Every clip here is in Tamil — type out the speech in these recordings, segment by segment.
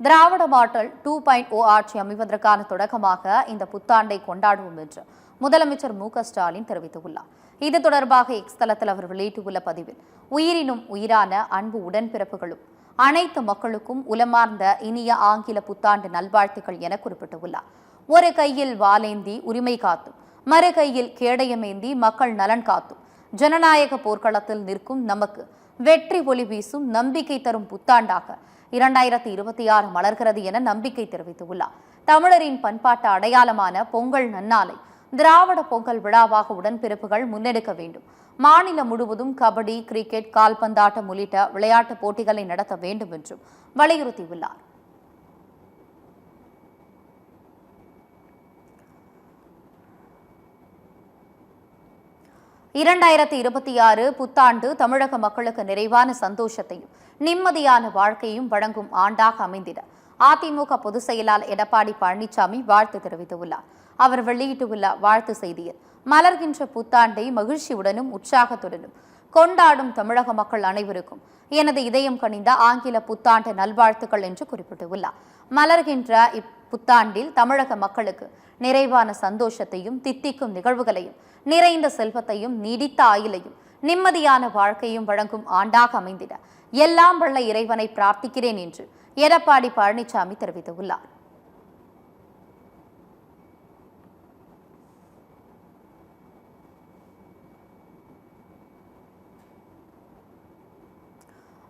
திராவிட மாடல் 2.0 ஆட்சி அமைவதற்கான தொடக்கமாக இந்த புத்தாண்டை கொண்டாடுவோம் என்று முதலமைச்சர் மு.க.ஸ்டாலின் தெரிவித்துள்ளார். இது தொடர்பாக எக்ஸ் தளத்தில் அவர் வெளியிட்டுள்ள பதிவில், உயிரினும் உயிரான அன்பு உடன்பிறப்புகளும் அனைத்து மக்களுக்கும் உளமார்ந்த இனிய ஆங்கில புத்தாண்டு நல்வாழ்த்துக்கள் என குறிப்பிட்டுள்ளார். ஒரு கையில் வாளேந்தி உரிமை காத்தும், மறு கையில் கேடயமேந்தி மக்கள் நலன் காத்தும் ஜனநாயக போர்க்களத்தில் நிற்கும் நமக்கு வெற்றி ஒளி வீசும் நம்பிக்கை தரும் புத்தாண்டாக 2026 மலர்கிறது என நம்பிக்கை தெரிவித்துள்ளார். தமிழரின் பண்பாட்டு அடையாளமான பொங்கல் நன்னாளை திராவிட பொங்கல் விழாவாக உடன்பிறப்புகள் முன்னெடுக்க வேண்டும். மாநிலம் முழுவதும் கபடி, கிரிக்கெட், கால்பந்தாட்டம் உள்ளிட்ட விளையாட்டுப் போட்டிகளை நடத்த வேண்டும் என்றும் வலியுறுத்தியுள்ளார். புத்தாண்டு தமிழக மக்களுக்கு நிறைவான சந்தோஷத்தையும் நிம்மதியான வாழ்க்கையும் வழங்கும் ஆண்டாக அமைந்திட அதிமுக பொதுச் செயலாளர் எடப்பாடி பழனிசாமி வாழ்த்து தெரிவித்துள்ளார். அவர் வெளியிட்டுள்ள வாழ்த்து செய்தியில், மலர்கின்ற புத்தாண்டை மகிழ்ச்சியுடனும் உற்சாகத்துடனும் கொண்டாடும் தமிழக மக்கள் அனைவருக்கும் எனது இதயம் கனிந்த ஆங்கில புத்தாண்டு நல்வாழ்த்துக்கள் என்று குறிப்பிட்டுள்ளார். மலர்கின்ற இப்புத்தாண்டில் தமிழக மக்களுக்கு நிறைவான சந்தோஷத்தையும் தித்திக்கும் நிகழ்வுகளையும் நிறைந்த செல்வத்தையும் நீடித்த ஆயுளையும் நிம்மதியான வாழ்க்கையும் வழங்கும் ஆண்டாக அமைந்திட எல்லாம் வல்ல இறைவனை பிரார்த்திக்கிறேன் என்று எடப்பாடி பழனிசாமி தெரிவித்துள்ளார்.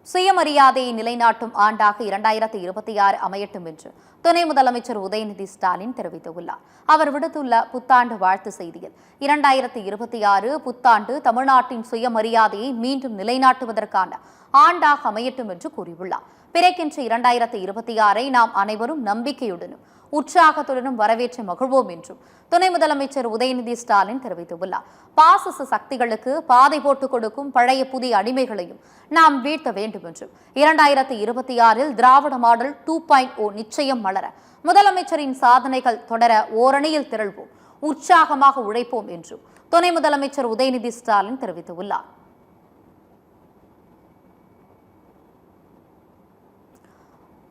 சுயமரியாதையை நிலைநாட்டும் ஆண்டாக 2026 அமையட்டும் என்று துணை முதலமைச்சர் உதயநிதி ஸ்டாலின் தெரிவித்துள்ளார். அவர் விடுத்துள்ள புத்தாண்டு வாழ்த்து செய்தியில், 2026 புத்தாண்டு தமிழ்நாட்டின் சுயமரியாதையை மீண்டும் நிலைநாட்டுவதற்கான ஆண்டாக அமையட்டும் என்று கூறியுள்ளார். பிறக்கின்ற 2026 நாம் அனைவரும் நம்பிக்கையுடனும் உற்சாகத்துடனும் வரவேற்று மகிழ்வோம் என்றும் துணை முதலமைச்சர் உதயநிதி ஸ்டாலின் தெரிவித்துள்ளார். பாசிச சக்திகளுக்கு பாதை போட்டுக் கொடுக்கும் பழைய புதிய அடிமைகளையும் நாம் வீழ்த்த வேண்டும் என்றும் 2026 திராவிட மாடல் 2.0 நிச்சயம் மலர முதலமைச்சரின் சாதனைகள் தொடர ஓரணியில் திரள்வோம், உற்சாகமாக உழைப்போம் என்றும் துணை முதலமைச்சர் உதயநிதி ஸ்டாலின் தெரிவித்துள்ளார்.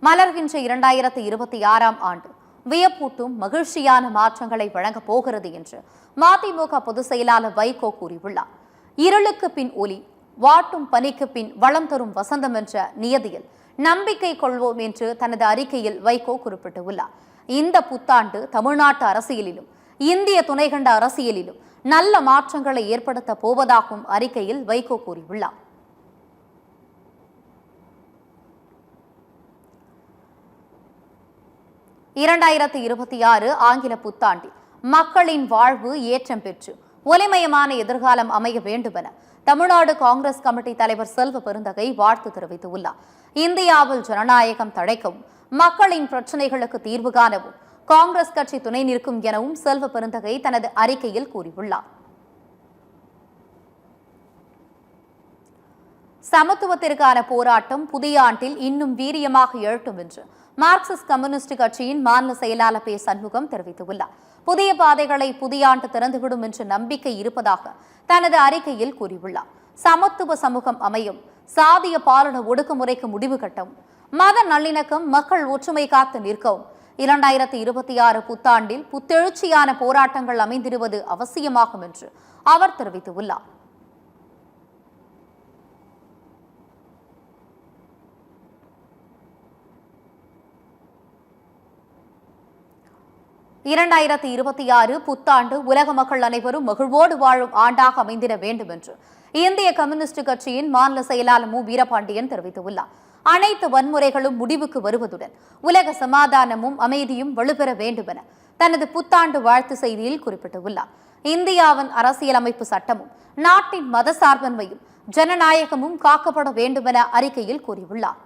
மலர்கின்ற 2026 ஆண்டு வியப்பூட்டும் மகிழ்ச்சியான மாற்றங்களை வழங்கப் போகிறது என்று மதிமுக பொதுச் செயலாளர் வைகோ கூறியுள்ளார். இருளுக்கு பின் ஒளி, வாட்டும் பனிக்கு பின் வளம் தரும் வசந்தம் என்ற நியதியில் நம்பிக்கை கொள்வோம் என்று தனது அறிக்கையில் வைகோ குறிப்பிட்டுள்ளார். இந்த புத்தாண்டு தமிழ்நாட்டு அரசியலிலும் இந்திய துணைக்கண்ட அரசியலிலும் நல்ல மாற்றங்களை ஏற்படுத்த போவதாகவும் அறிக்கையில் வைகோ கூறியுள்ளார். ஆங்கில புத்தாண்டில் மக்களின் வாழ்வு ஏற்றம் பெற்று ஒளிமயமான எதிர்காலம் அமைய வேண்டுமென தமிழ்நாடு காங்கிரஸ் கமிட்டி தலைவர் செல்வ பெருந்தகை வாழ்த்து தெரிவித்துள்ளார். இந்தியாவில் ஜனநாயகம் தழைக்கவும் மக்களின் பிரச்சினைகளுக்கு தீர்வு காணவும் காங்கிரஸ் கட்சி துணை நிற்கும் எனவும் செல்வ பெருந்தகை தனது அறிக்கையில் கூறியுள்ளார். சமத்துவத்திற்கான போராட்டம் புதிய ஆண்டில் இன்னும் வீரியமாக எழட்டும் என்று மார்க்சிஸ்ட் கம்யூனிஸ்ட் கட்சியின் மாநில செயலாளர் பே. சண்முகம் தெரிவித்துள்ளார். புதிய பாதைகளை புதிய ஆண்டு திறந்துவிடும் என்ற நம்பிக்கை இருப்பதாக தனது அறிக்கையில் கூறியுள்ளார். சமத்துவ சமூகம் அமையும், சாதிய பாலன ஒடுக்குமுறைக்கு முடிவு கட்டவும், மத நல்லிணக்கம், மக்கள் ஒற்றுமை காத்து நிற்கவும் 2026 புத்தாண்டில் புத்தெழுச்சியான போராட்டங்கள் அமைந்திடுவது அவசியமாகும் என்று அவர் தெரிவித்துள்ளார். புத்தாண்டு உலக மக்கள் அனைவரும் மகிழ்வோடு வாழும் ஆண்டாக அமைந்திட வேண்டும் என்று இந்திய கம்யூனிஸ்ட் கட்சியின் மாநில செயலாளர் மு. வீரபாண்டியன் தெரிவித்துள்ளார். அனைத்து வன்முறைகளும் முடிவுக்கு வருவதுடன் உலக சமாதானமும் அமைதியும் வலுப்பெற வேண்டும் என தனது புத்தாண்டு வாழ்த்து செய்தியில் குறிப்பிட்டுள்ளார். இந்தியாவின் அரசியலமைப்பு சட்டமும் நாட்டின் மத சார்பன்மையும் ஜனநாயகமும் காக்கப்பட வேண்டும் என அறிக்கையில் கூறியுள்ளார்.